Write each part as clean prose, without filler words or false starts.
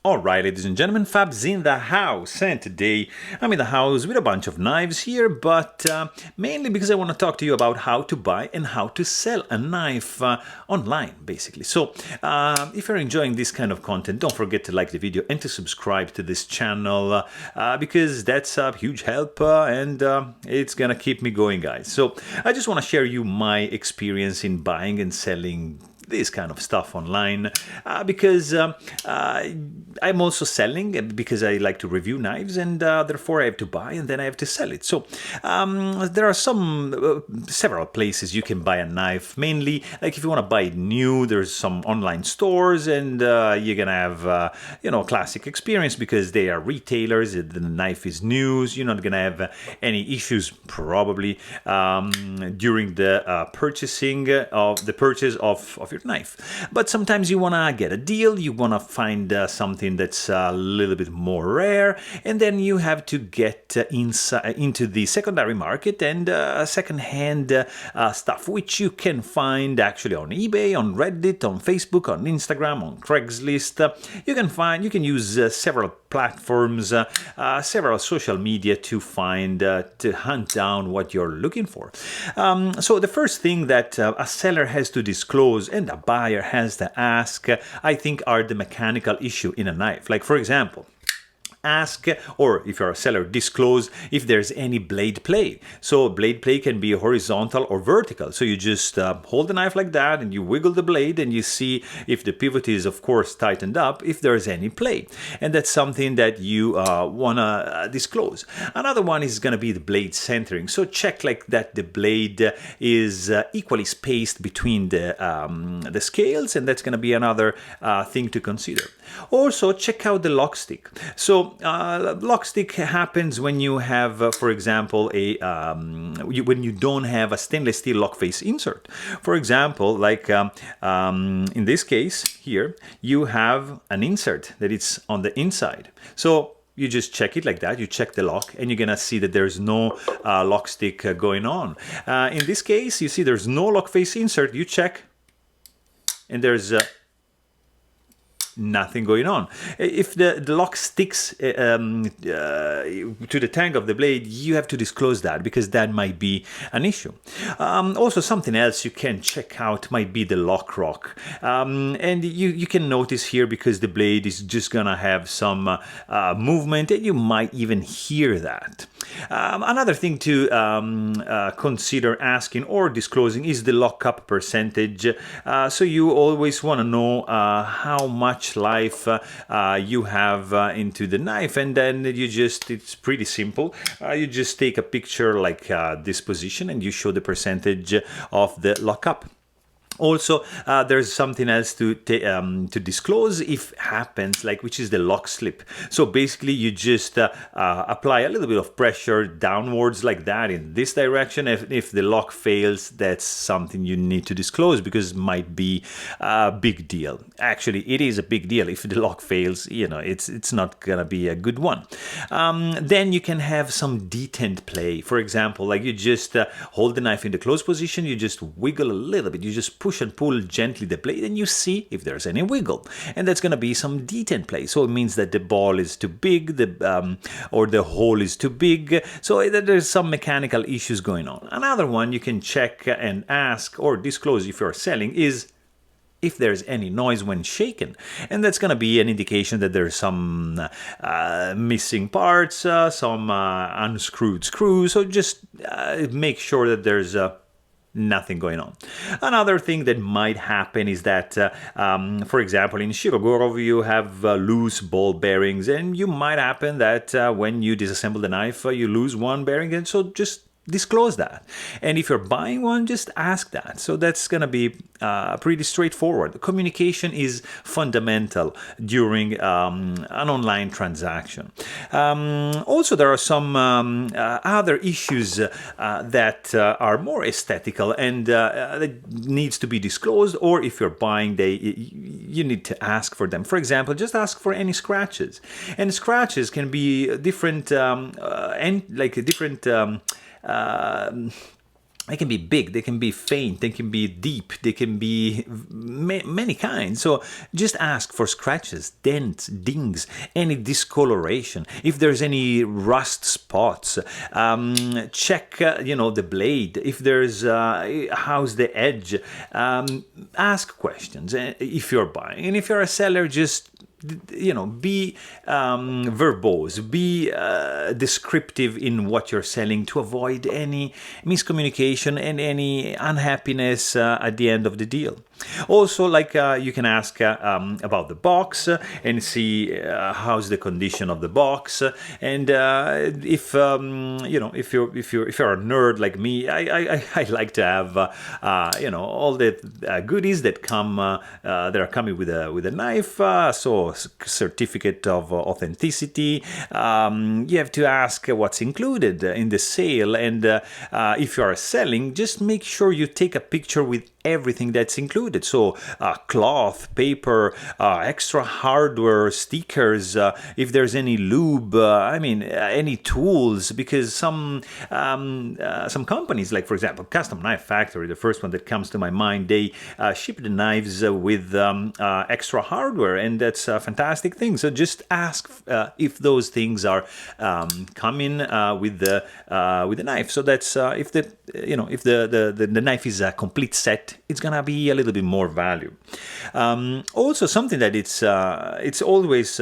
Alright, ladies and gentlemen, Fab's in the house, and today I'm in the house with a bunch of knives here, but mainly because I want to talk to you about how to buy and how to sell a knife online, basically. So, if you're enjoying this kind of content, don't forget to like the video and to subscribe to this channel, because that's a huge help, and it's gonna keep me going, guys. So, I just want to share you my experience in buying and selling this kind of stuff online, because I'm also selling, because I like to review knives, and therefore I have to buy and then I have to sell it. So there are several places you can buy a knife. Mainly, like if you want to buy it new, there's some online stores, and you're gonna have classic experience because they are retailers. The knife is new, so you're not gonna have any issues probably during the purchase of your knife. But sometimes you want to get a deal, you want to find something that's a little bit more rare, and then you have to get into the secondary market and second-hand stuff, which you can find actually on eBay, on Reddit, on Facebook, on Instagram, on Craigslist. You can use several platforms, several social media to hunt down what you're looking for. So the first thing that a seller has to disclose and a buyer has to ask, I think, are the mechanical issue in a knife. Like, for example, ask, or if you're a seller, disclose if there's any blade play. So blade play can be horizontal or vertical. So you just hold the knife like that and you wiggle the blade and you see if the pivot is, of course, tightened up, if there's any play. And that's something that you want to disclose. Another one is going to be the blade centering. So check like that the blade is equally spaced between the scales, and that's going to be another thing to consider. Also, check out the lock stick. So lock stick happens when you have, for example, when you don't have a stainless steel lock face insert. For example, like in this case here, you have an insert that is on the inside. So you just check it like that, you check the lock, and you're gonna see that there's no lock stick going on. In this case, you see there's no lock face insert, you check, and there's nothing going on. If the lock sticks to the tang of the blade, you have to disclose that, because that might be an issue. Also, something else you can check out might be the lock rock. And you can notice here, because the blade is just gonna have some movement, and you might even hear that. Another thing to consider asking or disclosing is the lockup percentage. So you always want to know how much life you have into the knife, and then it's pretty simple. You just take a picture like this position and you show the percentage of the lockup. Also, there's something else to disclose if happens, like, which is the lock slip. So basically, you just apply a little bit of pressure downwards like that in this direction. If the lock fails, that's something you need to disclose, because it might be a big deal. Actually, it is a big deal. If the lock fails, it's not gonna be a good one. Then you can have some detent play. For example, like you just hold the knife in the closed position, you just wiggle a little bit, you just push and pull gently the blade, and you see if there's any wiggle, and that's going to be some detent play. So it means that the ball is too big, or the hole is too big. So there's some mechanical issues going on. Another one you can check and ask or disclose if you're selling is if there's any noise when shaken, and that's going to be an indication that there's some missing parts, some unscrewed screws. So just make sure that there's nothing going on. Another thing that might happen is that, for example, in Shirogorov, you have loose ball bearings, and you might happen that when you disassemble the knife, you lose one bearing, and so just disclose that. And if you're buying one, just ask that. So that's going to be pretty straightforward. Communication is fundamental during an online transaction. Also, there are some other issues that are more aesthetical and that needs to be disclosed, or if you're buying, you need to ask for them. For example, just ask for any scratches. And scratches can be different, They can be big, they can be faint, they can be deep, they can be many kinds. So just ask for scratches, dents, dings, any discoloration. If there's any rust spots, check, the blade. If there's, how's the edge? Ask questions if you're buying. And if you're a seller, just be verbose, be descriptive in what you're selling to avoid any miscommunication and any unhappiness at the end of the deal. Also, you can ask about the box and see how's the condition of the box, and if you're a nerd like me, I like to have all the goodies that are coming with a knife. So certificate of authenticity. You have to ask what's included in the sale, and if you are selling, just make sure you take a picture with everything that's included. So cloth, paper, extra hardware, stickers, if there's any lube, any tools, because some companies, like for example Custom Knife Factory, the first one that comes to my mind, they ship the knives with extra hardware, and that's a fantastic thing. So just ask if those things are coming with the knife. So that's if the knife is a complete set, it's gonna be a little bit more value. Also, something that it's always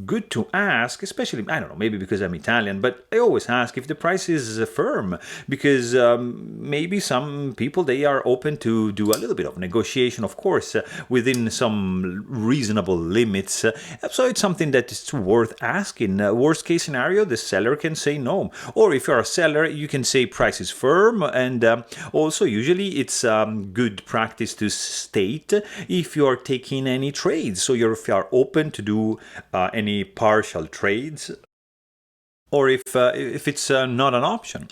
good to ask, especially, I don't know, maybe because I'm Italian, but I always ask if the price is firm, because maybe some people, they are open to do a little bit of negotiation, of course, within some reasonable limits. So it's something that is worth asking. Worst case scenario, the seller can say no, or if you're a seller, you can say price is firm. And also, usually it's good practice to state if you're taking if you are open to do any partial trades, or if it's not an option.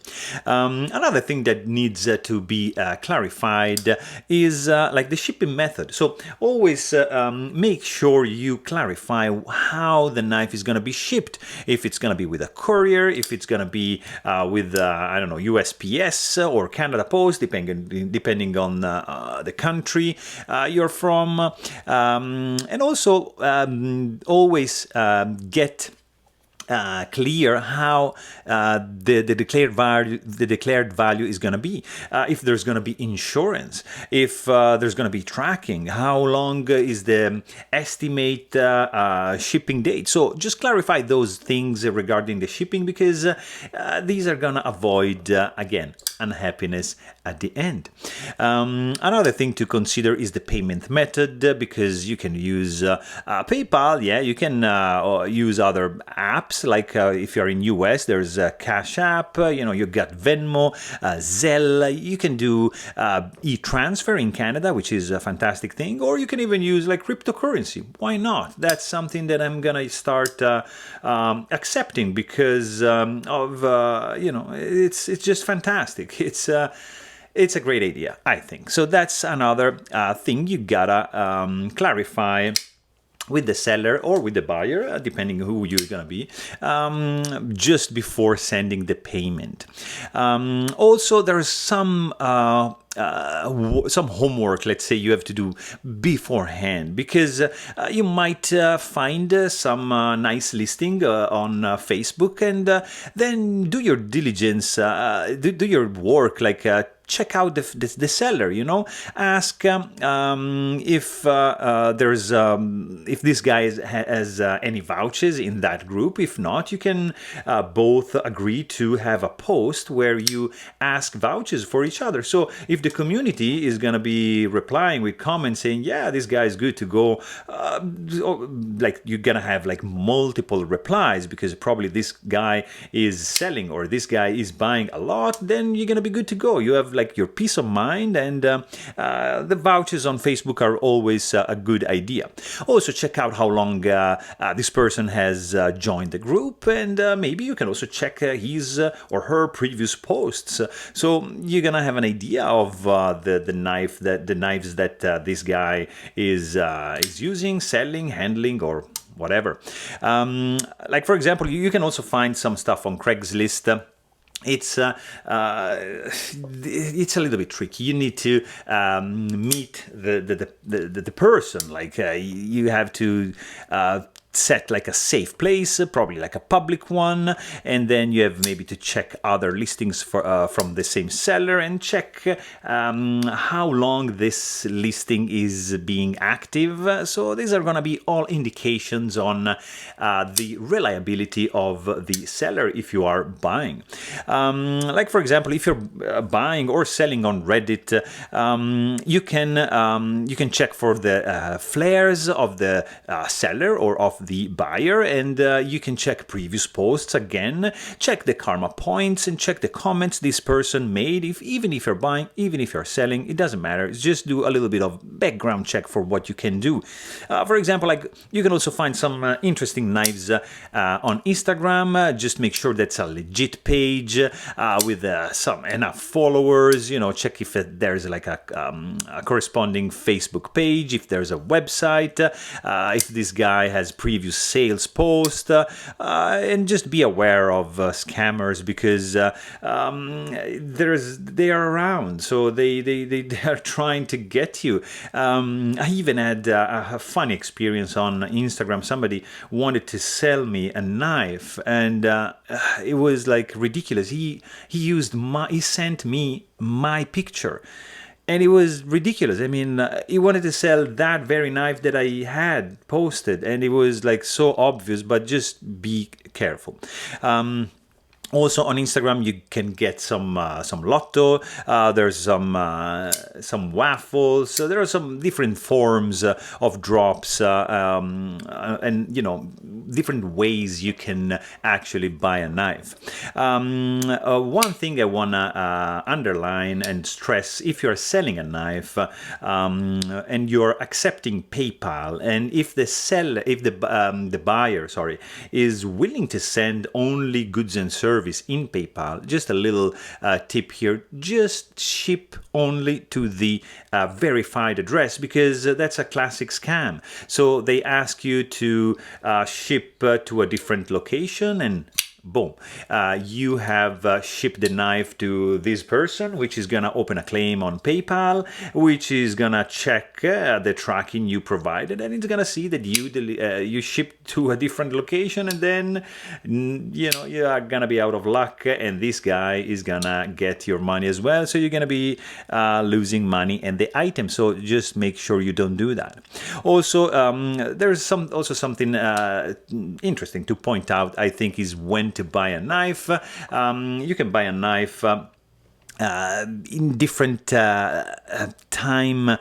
Another thing that needs to be clarified is like the shipping method. So always make sure you clarify how the knife is going to be shipped. If it's going to be with a courier, if it's going to be with USPS or Canada Post, depending on the country you're from, and also always get clear how the declared value is going to be. If there's going to be insurance, if there's going to be tracking, how long is the estimate shipping date. So just clarify those things regarding the shipping, because these are going to avoid again unhappiness at the end. Another thing to consider is the payment method, because you can use PayPal, you can use other apps, like if you're in US, there's Cash App, you got Venmo, Zelle, you can do e-transfer in Canada, which is a fantastic thing, or you can even use like cryptocurrency. Why not? That's something that I'm gonna start accepting, because of it's just fantastic. It's a great idea, I think. So that's another thing you gotta clarify with the seller or with the buyer, depending who you're gonna be, just before sending the payment. Also, there's some homework, let's say, you have to do beforehand, because you might find some nice listing on Facebook, and then do your diligence, do your work, like check out the seller, ask if this guy has any vouchers in that group. If not, you can both agree to have a post where you ask vouchers for each other. So if the community is going to be replying with comments saying, yeah, this guy is good to go, like you're going to have like multiple replies, because probably this guy is selling or this guy is buying a lot, then you're going to be good to go. You have like your peace of mind, and the vouchers on Facebook are always a good idea. Also, check out how long this person has joined the group, and maybe you can also check his or her previous posts. So you're gonna have an idea of the knives that this guy is using, selling, handling, or whatever. Like for example, you can also find some stuff on Craigslist. it's a little bit tricky. You need to meet the person. Like you have to set like a safe place, probably like a public one, and then you have maybe to check other listings from the same seller and check how long this listing is being active. So these are going to be all indications on the reliability of the seller if you are buying. Like for example, if you're buying or selling on Reddit, you can check for the flares of the seller or of the buyer, and you can check previous posts again, check the karma points, and check the comments this person made. Even if you're buying, even if you're selling, it doesn't matter. Just do a little bit of background check for what you can do. For example, like you can also find some interesting knives on Instagram. Just make sure that's a legit page with some enough followers. You know, check if there's like a corresponding Facebook page, if there's a website, if this guy has previous sales post, and just be aware of scammers, because they are around, so they are trying to get you. I even had a funny experience on Instagram. Somebody wanted to sell me a knife, and it was like ridiculous. He sent me my picture. And it was ridiculous. I mean, he wanted to sell that very knife that I had posted, and it was like so obvious, but just be careful. Also on Instagram, you can get some lotto. There's some waffles. So there are some different forms of drops, and you know, different ways you can actually buy a knife. One thing I wanna underline and stress: if you're selling a knife and you're accepting PayPal, and if the buyer, is willing to send only goods and services in PayPal, just a little tip here: just ship only to the verified address, because that's a classic scam. So they ask you to ship to a different location, and boom, you have shipped the knife to this person, which is gonna open a claim on PayPal, which is gonna check the tracking you provided, and it's gonna see that you shipped to a different location, and then you know, you are gonna be out of luck, and this guy is gonna get your money as well. So you're gonna be losing money and the item. So just make sure you don't do that. Also, there's something interesting to point out, I think, is when to buy a knife. You can buy a knife in different time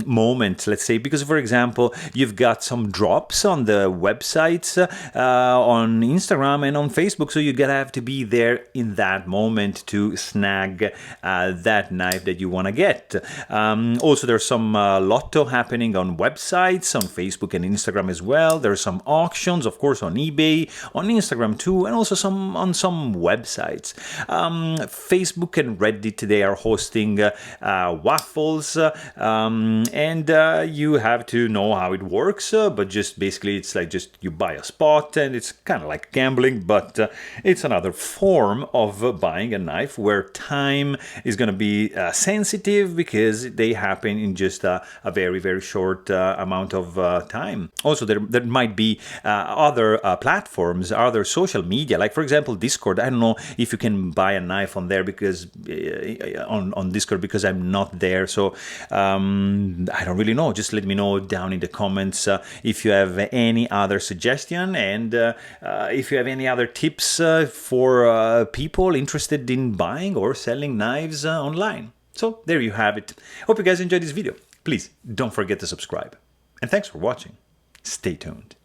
moments, let's say, because for example, you've got some drops on the websites, on Instagram and on Facebook, so you're gonna have to be there in that moment to snag that knife that you want to get. Also, there's some lotto happening on websites, on Facebook and Instagram as well. There's some auctions, of course, on eBay, on Instagram too, and also on some websites. Facebook and Reddit, they are hosting waffles, and you have to know how it works, but just basically it's like just you buy a spot, and it's kind of like gambling, but it's another form of buying a knife where time is going to be sensitive, because they happen in just a very, very short amount of time. Also, there might be other platforms, other social media, like for example Discord. I don't know if you can buy a knife on there, because on Discord, because I'm not there, so I don't really know. Just let me know down in the comments if you have any other suggestion, and if you have any other tips for people interested in buying or selling knives online. So there you have it. Hope you guys enjoyed this video. Please don't forget to subscribe, and thanks for watching. Stay tuned.